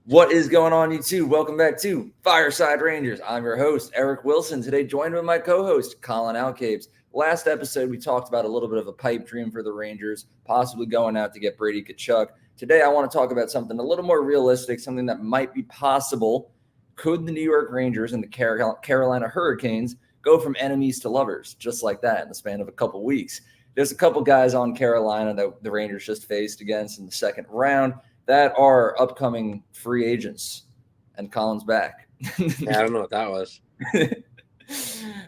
What is going on, YouTube? Welcome back to Fireside Rangers. I'm your host, Eric Wilson. Today, joined with my co-host, Colin Alcapes. Last episode, we talked about a little bit of a pipe dream for the Rangers, possibly going out to get Brady Tkachuk. Today, I want to talk about something a little more realistic, something that might be possible. Could the New York Rangers and the Carolina Hurricanes go from enemies to lovers, just like that, in the span of a couple weeks? There's a couple guys on Carolina that the Rangers just faced against in the second round that are upcoming free agents, and Colin's back. Yeah, I don't know what that was.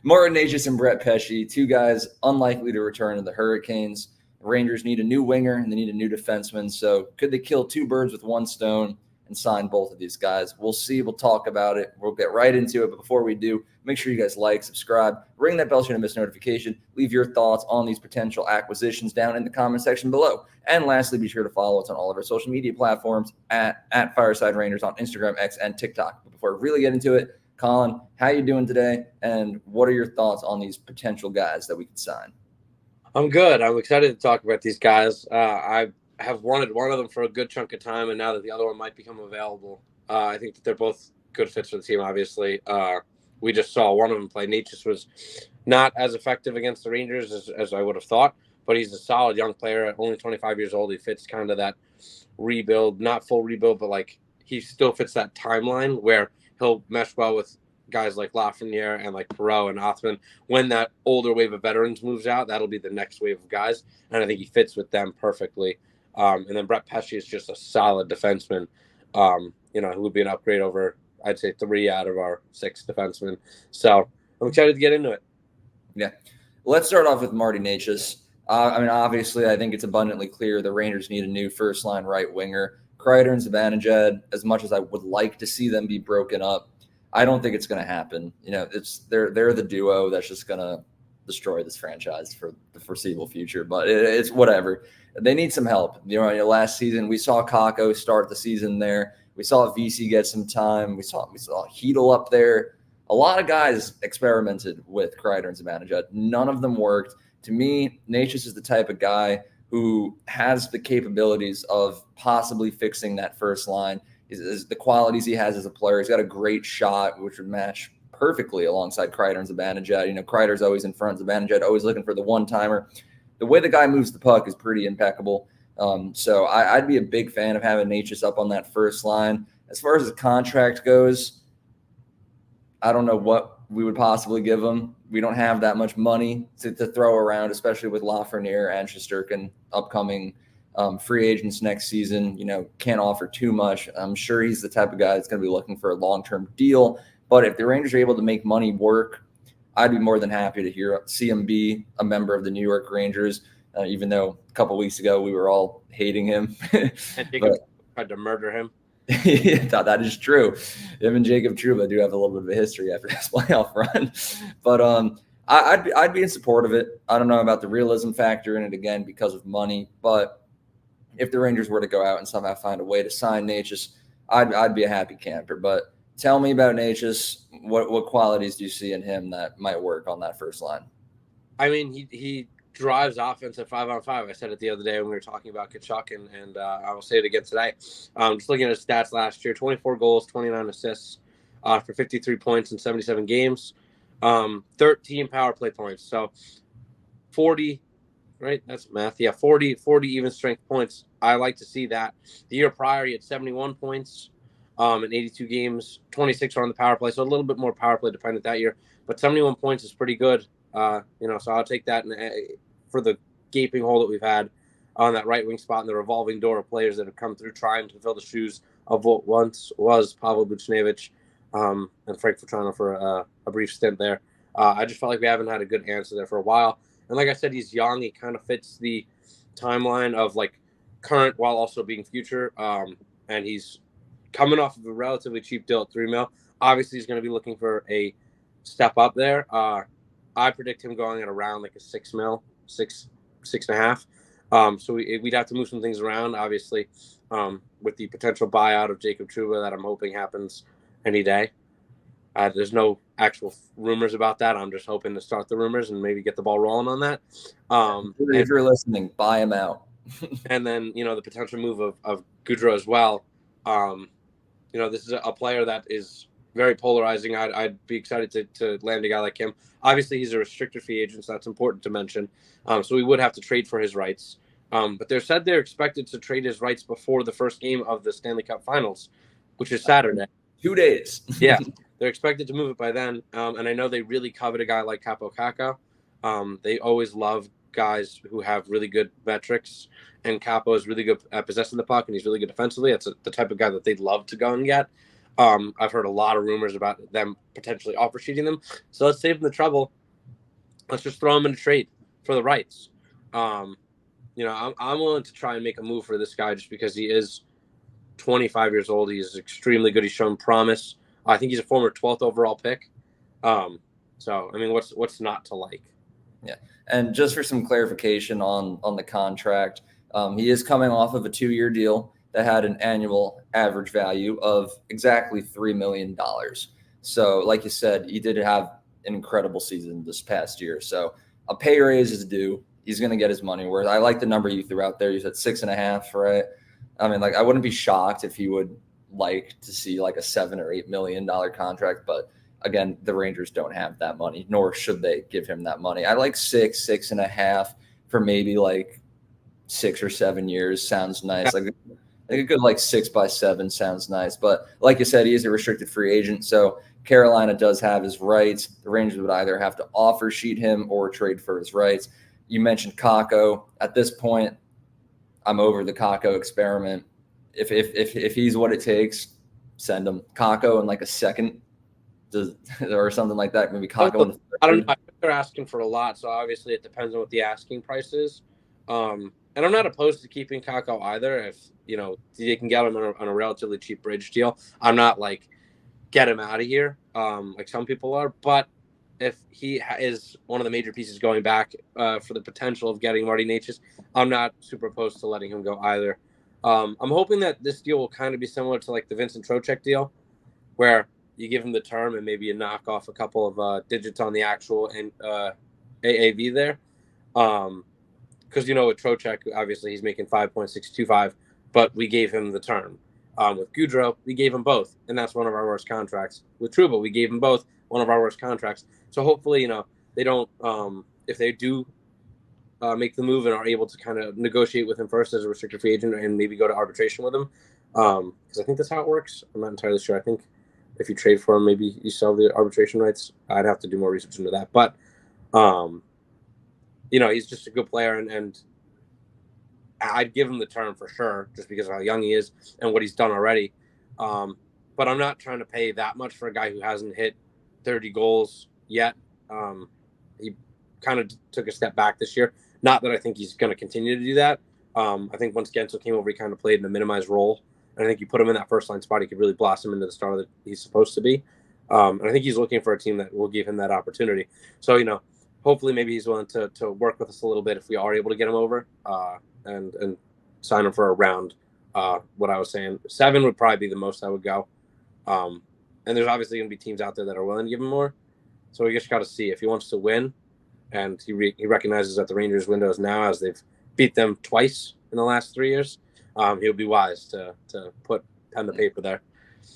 Necas and Pesce, two guys unlikely to return to the Hurricanes. The Rangers need a new winger and they need a new defenseman. So could they kill two birds with one stone and sign both of these guys? We'll see. We'll talk about it. We'll get right into it. But before we do, make sure you guys like, subscribe, ring that bell so you don't miss notification. Leave your thoughts on these potential acquisitions down in the comment section below. And lastly, be sure to follow us on all of our social media platforms at Fireside Rangers on Instagram, X, and TikTok. But before we really get into it, Colin, how you doing today? And what are your thoughts on these potential guys that we could sign? I'm good. I'm excited to talk about these guys. I have wanted one of them for a good chunk of time, and now that the other one might become available, I think that they're both good fits for the team, obviously. We just saw one of them play. Necas was not as effective against the Rangers as I would have thought, but he's a solid young player at only 25 years old. He fits kind of that rebuild, not full rebuild, but like he still fits that timeline where he'll mesh well with guys like Lafreniere and like Perreault and Othman. When that older wave of veterans moves out, that'll be the next wave of guys, and I think he fits with them perfectly. And then Brett Pesce is just a solid defenseman, who would be an upgrade over, I'd say, 3 out of our 6 defensemen. So I'm excited to get into it. Yeah. Let's start off with Marty Necas. Obviously, I think it's abundantly clear the Rangers need a new first-line right winger. Kreider and Zibanejad, as much as I would like to see them be broken up, I don't think it's going to happen. They're the duo that's just going to destroy this franchise for the foreseeable future. But it's whatever. They need some help. Last season we saw Kakko start the season there. We saw VC get some time. We saw Hedl up there. A lot of guys experimented with Kreider and Zibanejad. None of them worked. To me, Necas is the type of guy who has the capabilities of possibly fixing that first line. Is the qualities he has as a player. He's got a great shot, which would match perfectly alongside Kreider and Zibanejad. Kreider's always in front, Zibanejad always looking for the one-timer. The way the guy moves the puck is pretty impeccable. So I'd be a big fan of having Necas up on that first line. As far as the contract goes, I don't know what we would possibly give him. We don't have that much money to throw around, especially with Lafreniere and Shesterkin upcoming free agents next season. Can't offer too much. I'm sure he's the type of guy that's going to be looking for a long-term deal. But if the Rangers are able to make money work, I'd be more than happy to see him be a member of the New York Rangers, even though a couple weeks ago we were all hating him. And Jacob tried to murder him. That is true. Him and Jacob Trouba do have a little bit of a history after this playoff run. But I'd be in support of it. I don't know about the realism factor in it, again, because of money. But if the Rangers were to go out and somehow find a way to sign Necas, I'd be a happy camper. But tell me about Necas. What qualities do you see in him that might work on that first line? I mean, he drives offense at 5-on-5. I said it the other day when we were talking about Tkachuk, and I will say it again today. Just looking at his stats last year, 24 goals, 29 assists for 53 points in 77 games, 13 power play points. So 40, right? That's math. Yeah, 40 even strength points. I like to see that. The year prior, he had 71 points in 82 games, 26 are on the power play. So a little bit more power play dependent that year. But 71 points is pretty good. So I'll take that for the gaping hole that we've had on that right wing spot in the revolving door of players that have come through trying to fill the shoes of what once was Pavel Buchnevich and Frank Vatrano for a brief stint there. I just felt like we haven't had a good answer there for a while. And like I said, he's young. He kind of fits the timeline of like current while also being future. And he's coming off of a relatively cheap deal at $3 million. Obviously, he's going to be looking for a step up there. I predict him going at around like a $6 million, 6.5. So we'd have to move some things around, obviously, with the potential buyout of Jacob Trouba that I'm hoping happens any day. There's no actual rumors about that. I'm just hoping to start the rumors and maybe get the ball rolling on that. If you're listening, buy him out. And then, the potential move of Goudreau as well. This is a player that is very polarizing. I'd be excited to land a guy like him. Obviously, he's a restricted free agent, so that's important to mention. So we would have to trade for his rights. But they're expected to trade his rights before the first game of the Stanley Cup Finals, which is Saturday. 2 days. Yeah, they're expected to move it by then. And I know they really covet a guy like Capo Caca. They always love guys who have really good metrics, and Capo is really good at possessing the puck, and he's really good defensively. That's the type of guy that they'd love to go and get. I've heard a lot of rumors about them potentially offer sheeting them. So let's save them the trouble. Let's just throw them in a trade for the rights. I'm willing to try and make a move for this guy just because he is 25 years old. He's extremely good. He's shown promise. I think he's a former 12th overall pick. What's not to like? Yeah. And just for some clarification on the contract, he is coming off of a 2-year deal that had an annual average value of exactly $3 million. So like you said, he did have an incredible season this past year. So a pay raise is due. He's going to get his money worth. I like the number you threw out there. You said 6.5, right? I mean, I wouldn't be shocked if he would like to see like a $7 or $8 million contract, but again, the Rangers don't have that money, nor should they give him that money. I like 6.5 for maybe like 6 or 7 years. Sounds nice. Like a good 6 by 7 sounds nice. But like you said, he is a restricted free agent, so Carolina does have his rights. The Rangers would either have to offer sheet him or trade for his rights. You mentioned Kakko. At this point, I'm over the Kakko experiment. If he's what it takes, send him Kakko in like a second, or something like that. Maybe Kakko in the third. I don't know. I think they're asking for a lot, so obviously it depends on what the asking price is. And I'm not opposed to keeping Kakko either. If they can get him on a relatively cheap bridge deal, I'm not get him out of here like some people are. But if he is one of the major pieces going back for the potential of getting Marty Necas, I'm not super opposed to letting him go either. I'm hoping that this deal will kind of be similar to the Vincent Trocheck deal, where you give him the term and maybe you knock off a couple of digits on the actual AAV there. Because with Trocheck, obviously he's making 5.625, but we gave him the term. With Goudreau, we gave him both, and that's one of our worst contracts. With Trouba, we gave him both, one of our worst contracts. So hopefully, they don't. If they do make the move and are able to kind of negotiate with him first as a restricted free agent and maybe go to arbitration with him, because I think that's how it works. I'm not entirely sure. I think if you trade for him, maybe you sell the arbitration rights. I'd have to do more research into that, but. He's just a good player, and I'd give him the term for sure, just because of how young he is and what he's done already. But I'm not trying to pay that much for a guy who hasn't hit 30 goals yet. He kind of took a step back this year. Not that I think he's going to continue to do that. I think once Gensel came over, he kind of played in a minimized role. And I think you put him in that first line spot, he could really blossom into the star that he's supposed to be. And I think he's looking for a team that will give him that opportunity. So, hopefully maybe he's willing to work with us a little bit if we are able to get him over and sign him for a round. What I was saying, 7 would probably be the most I would go. And there's obviously going to be teams out there that are willing to give him more. So we just got to see if he wants to win. And he recognizes that the Rangers window is now, as they've beat them twice in the last 3 years. He'll be wise to put pen to paper there.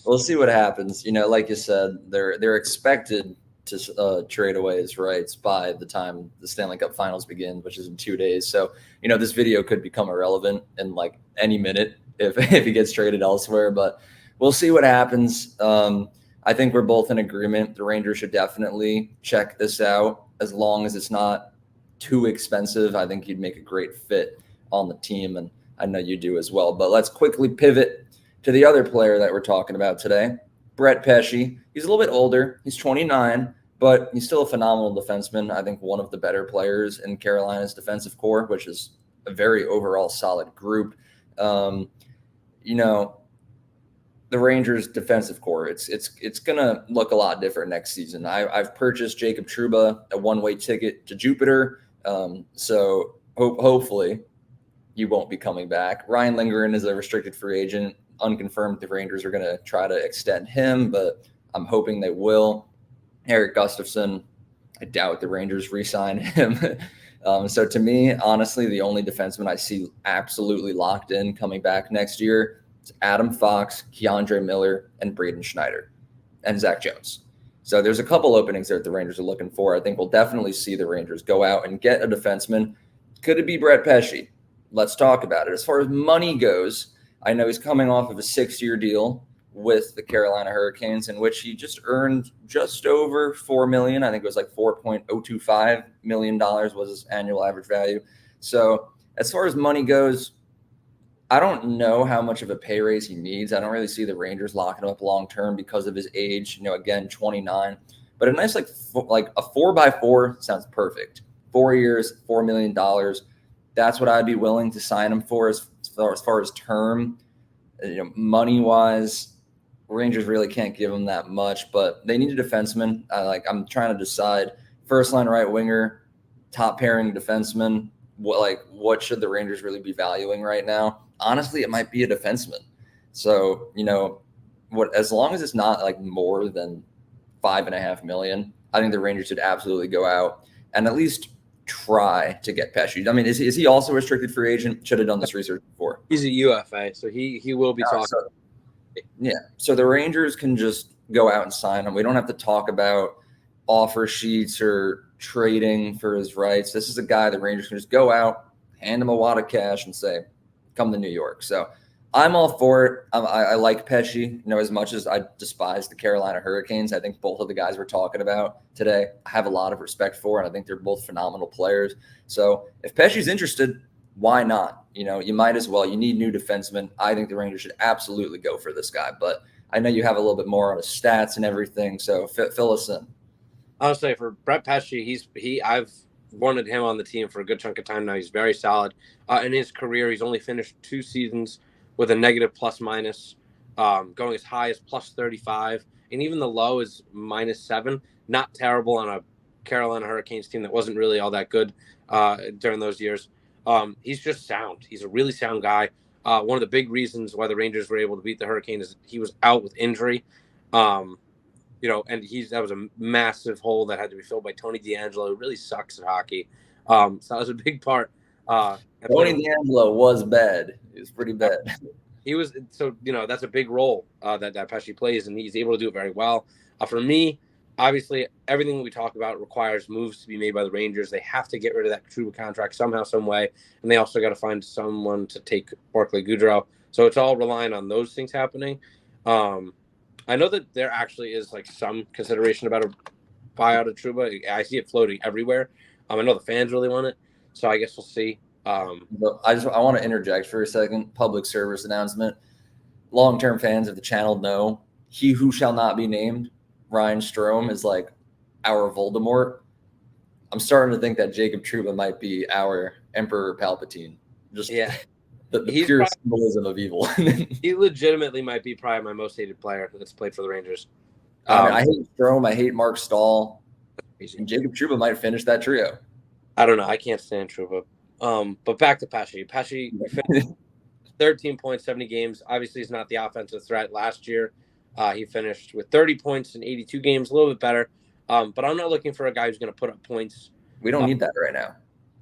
We'll see what happens. Like you said, they're expected to trade away his rights by the time the Stanley Cup Finals begin, which is in 2 days. So, this video could become irrelevant in any minute if he gets traded elsewhere, but we'll see what happens. I think we're both in agreement. The Rangers should definitely check this out as long as it's not too expensive. I think he'd make a great fit on the team, and I know you do as well. But let's quickly pivot to the other player that we're talking about today, Brett Pesce. He's a little bit older. He's 29, but he's still a phenomenal defenseman. I think one of the better players in Carolina's defensive core, which is a very overall solid group. The Rangers' defensive core, it's gonna look a lot different next season. I've purchased Jacob Trouba a one-way ticket to Jupiter, so hopefully he won't be coming back. Ryan Lindgren is a restricted free agent, unconfirmed. The Rangers are going to try to extend him, but I'm hoping they will. Eric Gustafsson, I doubt the Rangers re-sign him. So to me, honestly, the only defenseman I see absolutely locked in coming back next year It's Adam Fox, Keandre Miller, and Braden Schneider, and Zach Jones. So there's a couple openings there that the Rangers are looking for. I think we'll definitely see the Rangers go out and get a defenseman. Could it be Brett Pesce? Let's talk about it. As far as money goes, I know he's coming off of a 6-year deal with the Carolina Hurricanes, in which he just earned just over $4 million. I think it was like $4.025 million was his annual average value. So as far as money goes, I don't know how much of a pay raise he needs. I don't really see the Rangers locking him up long term because of his age. Again, 29. But a nice like a 4x4 sounds perfect. 4 years, $4 million. That's what I'd be willing to sign him for as far as term. Money wise, Rangers really can't give him that much, but they need a defenseman. I'm trying to decide first line right winger, top pairing defenseman. What should the Rangers really be valuing right now? Honestly, it might be a defenseman. So, as long as it's not like more than $5.5 million, I think the Rangers should absolutely go out and at least try to get Pesce. I mean, is he also a restricted free agent? Should have done this research before. He's a UFA, so he will be talking. So the Rangers can just go out and sign him. We don't have to talk about offer sheets or trading for his rights. This is a guy the Rangers can just go out, hand him a wad of cash, and say, come to New York. So I'm all for it. I like Pesce, as much as I despise the Carolina Hurricanes. I think both of the guys we're talking about today I have a lot of respect for, and I think they're both phenomenal players. So if Pesce's interested, why not? You might as well. You need new defensemen. I think the Rangers should absolutely go for this guy. But I know you have a little bit more on his stats and everything, so fill us in. I would say for Brett Pesce, I've wanted him on the team for a good chunk of time now. He's very solid. In his career, he's only finished 2 seasons with a negative plus-minus, going as high as plus 35. And even the low is -7. Not terrible on a Carolina Hurricanes team that wasn't really all that good during those years. He's just sound. He's a really sound guy. One of the big reasons why the Rangers were able to beat the Hurricanes is he was out with injury. And that was a massive hole that had to be filled by Tony DeAngelo, who really sucks at hockey. So that was a big part. Tony DeAngelo was bad. He was pretty bad. He was that's a big role that Pesce plays, and he's able to do it very well. For me, obviously, everything we talk about requires moves to be made by the Rangers. They have to get rid of that Trouba contract somehow, some way, and they also got to find someone to take Barclay Goodrow. So it's all relying on those things happening. I know that there actually is some consideration about a buyout of Trouba. I see it floating everywhere. I know the fans really want it, so I guess we'll see. I want to interject for a second. Public service announcement. Long-term fans of the channel know he who shall not be named, Ryan Strome, is our Voldemort. I'm starting to think that Jacob Trouba might be our Emperor Palpatine. The pure symbolism of evil. He legitimately might be probably my most hated player that's played for the Rangers. I hate Strome. I hate Mark Stahl. And Jacob Trouba might finish that trio. I don't know. I can't stand Trouba. But back to Pesce. Pesce finished 13 points, 70 games. Obviously, he's not the offensive threat. Last year, he finished with 30 points in 82 games, a little bit better. But I'm not looking for a guy who's going to put up points. We don't need that right now.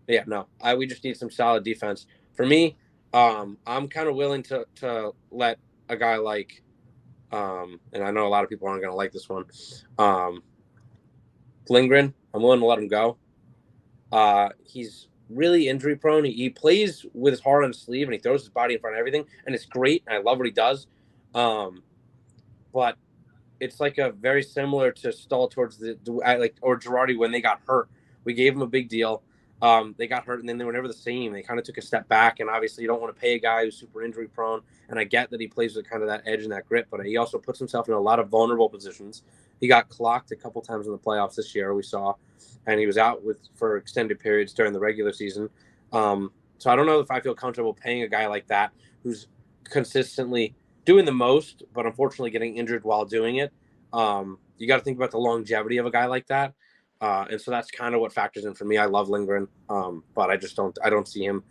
Yeah, no. We just need some solid defense. For me, I'm kind of willing to let a guy like, and I know a lot of people aren't going to like this one, Lindgren. I'm willing to let him go. He's really injury prone. He plays with his heart on his sleeve, and he throws his body in front of everything, and it's great. And I love what he does. But it's a very similar to Stahl towards or Girardi when they got hurt. We gave him a big deal. They got hurt, and then they were never the same. They kind of took a step back, and obviously you don't want to pay a guy who's super injury prone. And I get that he plays with kind of that edge and that grit, but he also puts himself in a lot of vulnerable positions. He got clocked a couple times in the playoffs this year, we saw, and he was out for extended periods during the regular season. So I don't know if I feel comfortable paying a guy like that who's consistently doing the most, but unfortunately getting injured while doing it. You got to think about the longevity of a guy like that. And so that's kind of what factors in for me. I love Lindgren, but I don't see him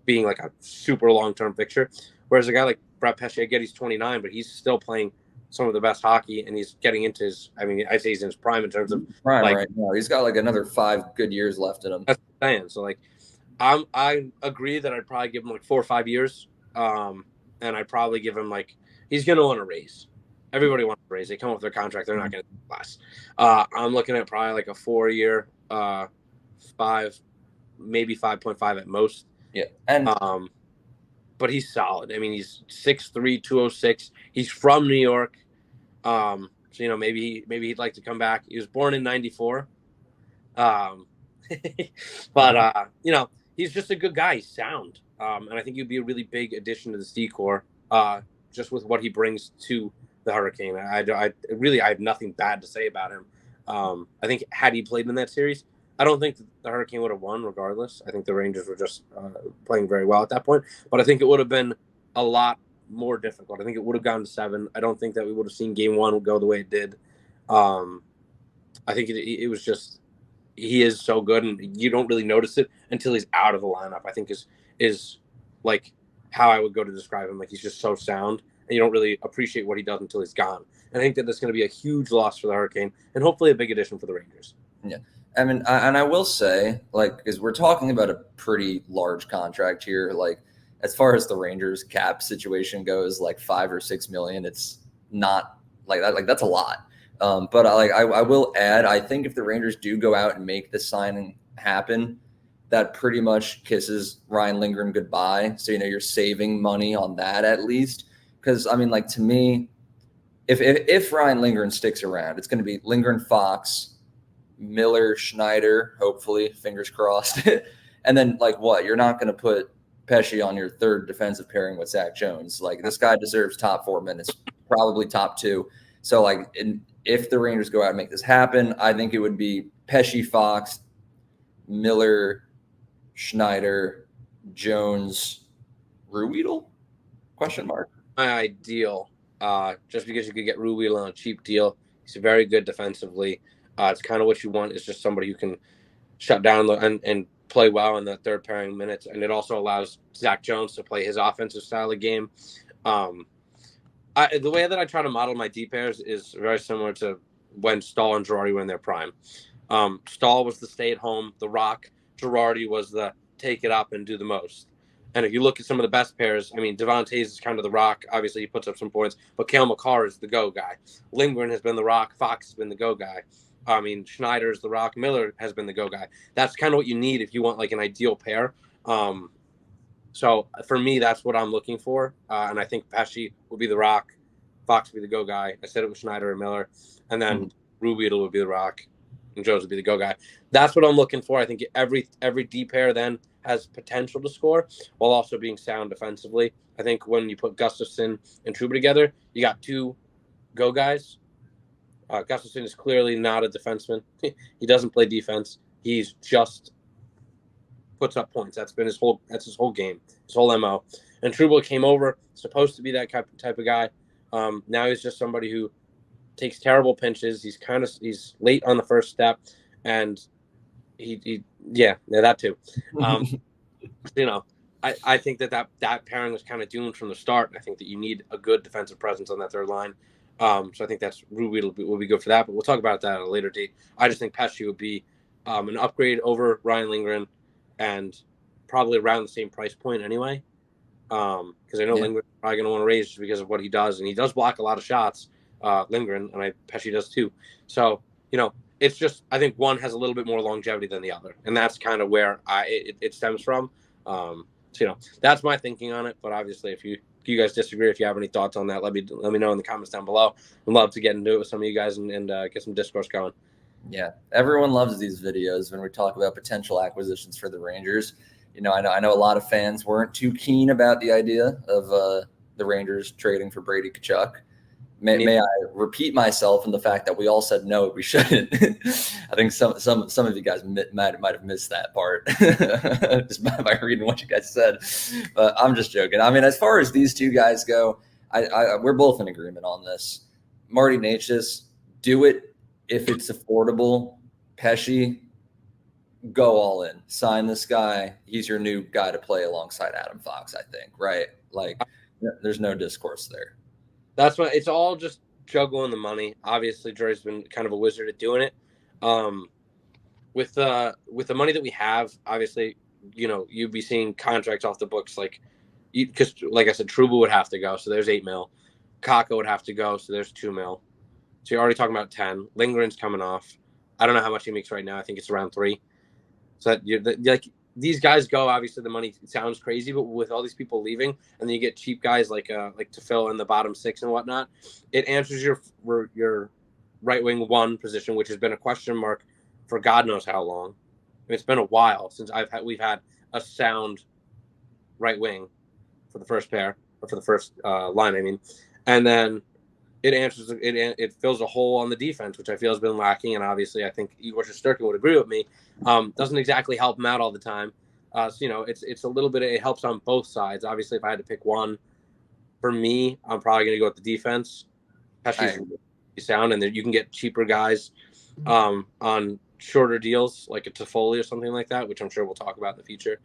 being a super long-term fixture. Whereas a guy like Brett Pesce, I get he's 29, but he's still playing some of the best hockey, and he's getting into I say he's in his prime in terms of prime right now. He's got another 5 good years left in him. That's what I'm saying. So I agree that I'd probably give him 4 or 5 years. and I'd probably give him he's going to want a raise. Everybody wants a raise. They come up with their contract. They're not going to less. I'm looking at probably a 4-year, 5, maybe 5.5 at most. Yeah. And but he's solid. I mean, he's 6'3", 206. He's from New York. So maybe he'd like to come back. He was born in '94. But he's just a good guy. He's sound. And I think he'd be a really big addition to the D-Corps, just with what he brings to the Hurricane. I have nothing bad to say about him. I think had he played in that series, I don't think the Hurricane would have won regardless. I think the Rangers were just playing very well at that point. But I think it would have been a lot more difficult. I think it would have gone to 7. I don't think that we would have seen game 1 go the way it did. I think it was just, he is so good, and you don't really notice it until he's out of the lineup. I think is how I would go to describe him. He's just so sound, and you don't really appreciate what he does until he's gone. And I think that that's going to be a huge loss for the Hurricane, and hopefully a big addition for the Rangers. Yeah. I mean, and I will say, because we're talking about a pretty large contract here, as far as the Rangers cap situation goes, $5 or $6 million, it's not that. That's a lot. But I will add, I think if the Rangers do go out and make the signing happen, that pretty much kisses Ryan Lindgren goodbye. So, you're saving money on that at least. Because, I mean, to me, if Ryan Lindgren sticks around, it's going to be Lindgren, Fox, Miller, Schneider, hopefully, fingers crossed. And then, what? You're not going to put Pesce on your third defensive pairing with Zach Jones. This guy deserves top 4 minutes, probably top 2. So, if the Rangers go out and make this happen, I think it would be Pesce, Fox, Miller, Schneider, Jones, Ruhwedel? Question mark. My ideal, just because you could get Ruhwedel on a cheap deal. He's very good defensively. It's kind of what you want, is just somebody who can shut down and play well in the third pairing minutes. And it also allows Zach Jones to play his offensive style of game. The way that I try to model my D pairs is very similar to when Stahl and Girardi were in their prime. Stahl was the stay-at-home, the rock. Girardi was the take it up and do the most. And if you look at some of the best pairs, I mean, Devontae is kind of the rock. Obviously, he puts up some points. But Cale Makar is the go guy. Lindgren has been the rock. Fox has been the go guy. I mean, Schneider is the rock. Miller has been the go guy. That's kind of what you need if you want an ideal pair. So for me, that's what I'm looking for. And I think Pesce will be the rock. Fox will be the go guy. I said it was Schneider and Miller. And then Ruhwedel would be the rock. And Jones would be the go guy. That's what I'm looking for. I think every D pair then has potential to score while also being sound defensively. I think when you put Gustafsson and Trouba together, you got 2 go guys. Gustafsson is clearly not a defenseman. He doesn't play defense. He's just puts up points. That's his whole game, his whole MO. And Trouba came over, supposed to be that type of guy. Now he's just somebody who takes terrible pinches. He's late on the first step, and that too. I think that pairing was kind of doomed from the start. I think that you need a good defensive presence on that third line. So I think that's Ruhwedel will be good for that, but we'll talk about that at a later date. I just think Pesce would be an upgrade over Ryan Lindgren, and probably around the same price point anyway. Because I know Lindgren's probably going to want to raise just because of what he does, and he does block a lot of shots, Lindgren, and Pesce does too. So it's just, I think one has a little bit more longevity than the other, and that's kind of where it stems from. So that's my thinking on it. But obviously, if you guys disagree, if you have any thoughts on that, let me know in the comments down below. I'd love to get into it with some of you guys and get some discourse going. Yeah, everyone loves these videos when we talk about potential acquisitions for the Rangers. I know a lot of fans weren't too keen about the idea of the Rangers trading for Brady Tkachuk. May I repeat myself in the fact that we all said no, we shouldn't. I think some of you guys might have missed that part just by reading what you guys said. But I'm just joking. I mean, as far as these two guys go, we're both in agreement on this. Marty Necas, do it if it's affordable. Pesce, go all in. Sign this guy. He's your new guy to play alongside Adam Fox, I think, right? There's no discourse there. That's why it's all just juggling the money. Obviously, Drury's been kind of a wizard at doing it. With the money that we have, obviously, you'd be seeing contracts off the books because like I said, Trouba would have to go, so there's $8 million. Kakko would have to go, so there's $2 million. So you're already talking about 10. Lindgren's coming off. I don't know how much he makes right now. I think it's around 3. So like these guys go. Obviously, the money sounds crazy, but with all these people leaving, and then you get cheap guys like to fill in the bottom 6 and whatnot, it answers your right wing 1 position, which has been a question mark for God knows how long. I mean, it's been a while since we've had a sound right wing for the first pair, or for the first line, I mean. And then it fills a hole on the defense, which I feel has been lacking. And obviously, I think Igor Shesterkin would agree with me. Doesn't exactly help him out all the time. So, it's a little bit, it helps on both sides. Obviously, if I had to pick one, for me, I'm probably going to go with the defense. Pesce's sound, and then you can get cheaper guys on shorter deals, like a Toffoli or something like that, which I'm sure we'll talk about in the future.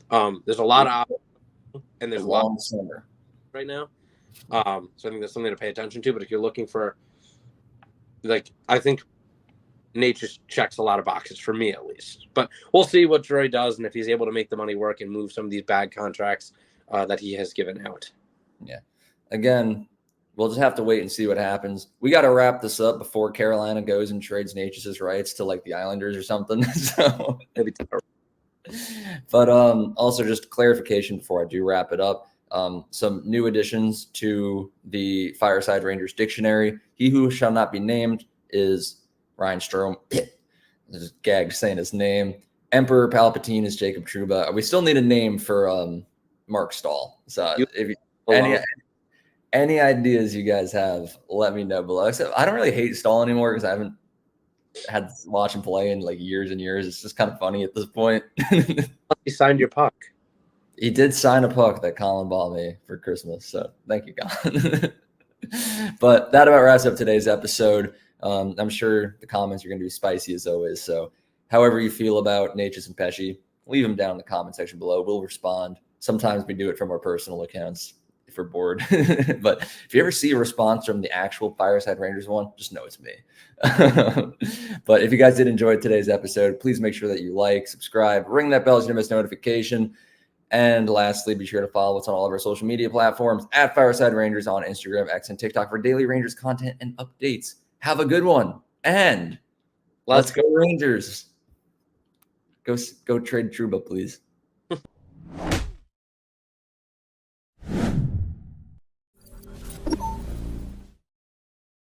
There's a lot of options, and there's a long summer right now. So I think that's something to pay attention to. But if you're looking for, I think Nate just checks a lot of boxes for me, at least. But we'll see what Drury does, and if he's able to make the money work and move some of these bad contracts that he has given out. Yeah. Again, we'll just have to wait and see what happens. We got to wrap this up before Carolina goes and trades Necas' rights to the Islanders or something. So, but also just clarification before I do wrap it up. Some new additions to the Fireside Rangers dictionary. He who shall not be named is Ryan Strome. Just gagged saying his name. Emperor Palpatine is Jacob Trouba. We still need a name for Mark Stahl. So if any ideas you guys have, let me know below. Except I don't really hate Stahl anymore because I haven't had to watch him play in years and years. It's just kind of funny at this point. He signed your puck. He did sign a puck that Colin bought me for Christmas. So thank you, Colin. But that about wraps up today's episode. I'm sure the comments are going to be spicy as always. So however you feel about Necas and Pesce, leave them down in the comment section below. We'll respond. Sometimes we do it from our personal accounts if we're bored. But if you ever see a response from the actual Fireside Rangers one, just know it's me. But if you guys did enjoy today's episode, please make sure that you like, subscribe, ring that bell so you don't miss notification. And lastly, be sure to follow us on all of our social media platforms at Fireside Rangers on Instagram, X, and TikTok for daily Rangers content and updates. Have a good one. And let's go Rangers. Go trade Trouba, please.